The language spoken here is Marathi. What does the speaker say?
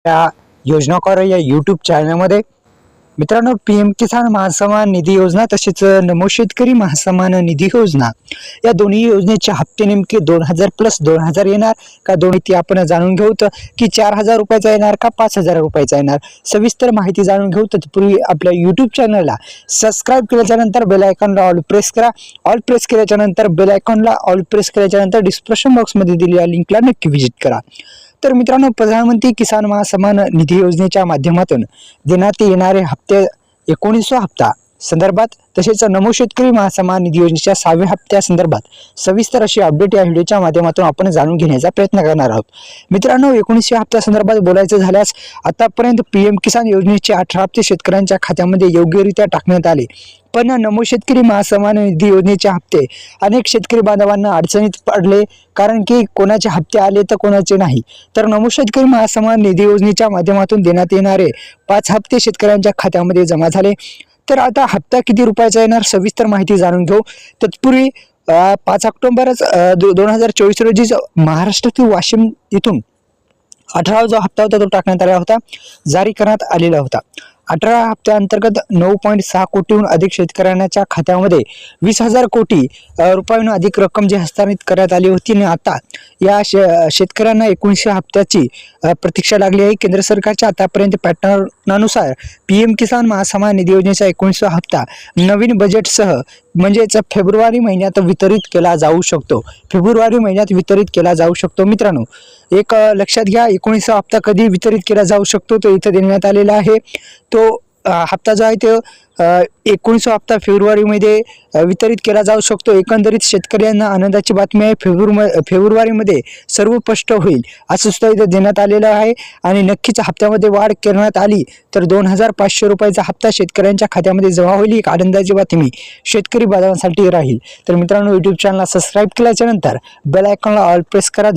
या योजना कॉर या यूट्यूब चॅनलमध्ये मित्रांनो, पीएम किसान महासन्मान निधी योजना तसेच नमो शेतकरी महासन्मान निधी योजना या दोन्ही योजनेचे हप्ते नेमके 2000 प्लस 2000 येणार का दोन्ही ते आपण जाणून घेऊ. तर की 4000 रुपयाचा येणार का 5000 रुपयाचा येणार, सविस्तर माहिती जाणून घेऊ. तत्पूर्वी आपल्या यूट्यूब चॅनलला सबस्क्राईब केल्याच्या नंतर बेल आयकॉनला ऑल प्रेस करा. ऑल प्रेस केल्याच्या नंतर बेल आयकॉनला ऑल प्रेस केल्याच्या नंतर डिस्क्रिप्शन बॉक्समध्ये दिलेल्या लिंकला नक्की व्हिजिट करा. तर मित्रांनो, प्रधानमंत्री किसान महासन्मान निधी योजनेच्या माध्यमातून देण्यात येणारे हप्ते 19वा हप्ता संदर्भात तसेच नमो शेतकरी महासन्मान निधी योजनेच्या 6व्या हप्त्या संदर्भात सविस्तर अशी अपडेट या व्हिडिओच्या माध्यमातून आपण जाणून घेण्याचा प्रयत्न करणार आहोत. मित्रांनो, 19व्या हप्त्या संदर्भात बोलायचं झाल्यास आतापर्यंत पीएम किसान योजनेचे 18 हप्ते शेतकऱ्यांच्या खात्यामध्ये योग्यरित्या टाकण्यात आले, पण नमो शेतकरी महासन्मान निधी योजनेचे हप्ते अनेक शेतकरी बांधवांना अडचणीत पडले, कारण की कोणाचे हप्ते आले तर कोणाचे नाही. तर नमो शेतकरी महासन्मान निधी योजनेच्या माध्यमातून देण्यात येणारे 5 हप्ते शेतकऱ्यांच्या खात्यामध्ये जमा झाले. तर आता हप्ता किती रुपयाचा येणार सविस्तर माहिती जाणून घेऊ. तत्पूर्वी 5 ऑक्टोबर 2024 रोजी महाराष्ट्रातील वाशिम इथून 18वा जो हप्ता होता तो टाकण्यात आला होता, जारी करण्यात आलेला होता. 18 हप्त्याअंतर्गत 9.6 कोटीहून अधिक शेतकऱ्यांच्या खात्यामध्ये 20,000 कोटी रुपयांहून अधिक रक्कम जी हस्तांतरित करण्यात आली होती. आणि आता या शेतकऱ्यांना 19व्या हप्त्याची प्रतीक्षा लागली आहे. केंद्र सरकारच्या आतापर्यंत पॅटर्ननुसार पीएम किसान महासन्मान निधी योजनेचा 19वा हप्ता नवीन बजेटसह म्हणजेच फेब्रुवारी महिन्यात वितरित केला जाऊ शकतो. मित्रांनो, एक लक्षात घ्या, 19वा हप्ता कधी वितरित केला जाऊ शकतो तो इथे देण्यात आलेला आहे. तो हप्ता जो आहे तो 19वा हप्ता फेब्रुवारीमध्ये वितरित केला जाऊ शकतो. एकंदरीत शेतकऱ्यांना आनंदाची बातमी आहे. फेब्रुवारीमध्ये सर्व स्पष्ट होईल असं सुद्धा इथे देण्यात आलेलं आहे. आणि नक्कीच हप्त्यामध्ये वाढ करण्यात आली तर 2500 रुपयाचा हप्ता शेतकऱ्यांच्या खात्यामध्ये जमा होईल. एक आनंदाची बातमी शेतकरी बांधवांसाठी राहील. तर मित्रांनो, यूट्यूब चॅनलला सबस्क्राईब केल्याच्या नंतर बेल आयकॉनला ऑल प्रेस करा.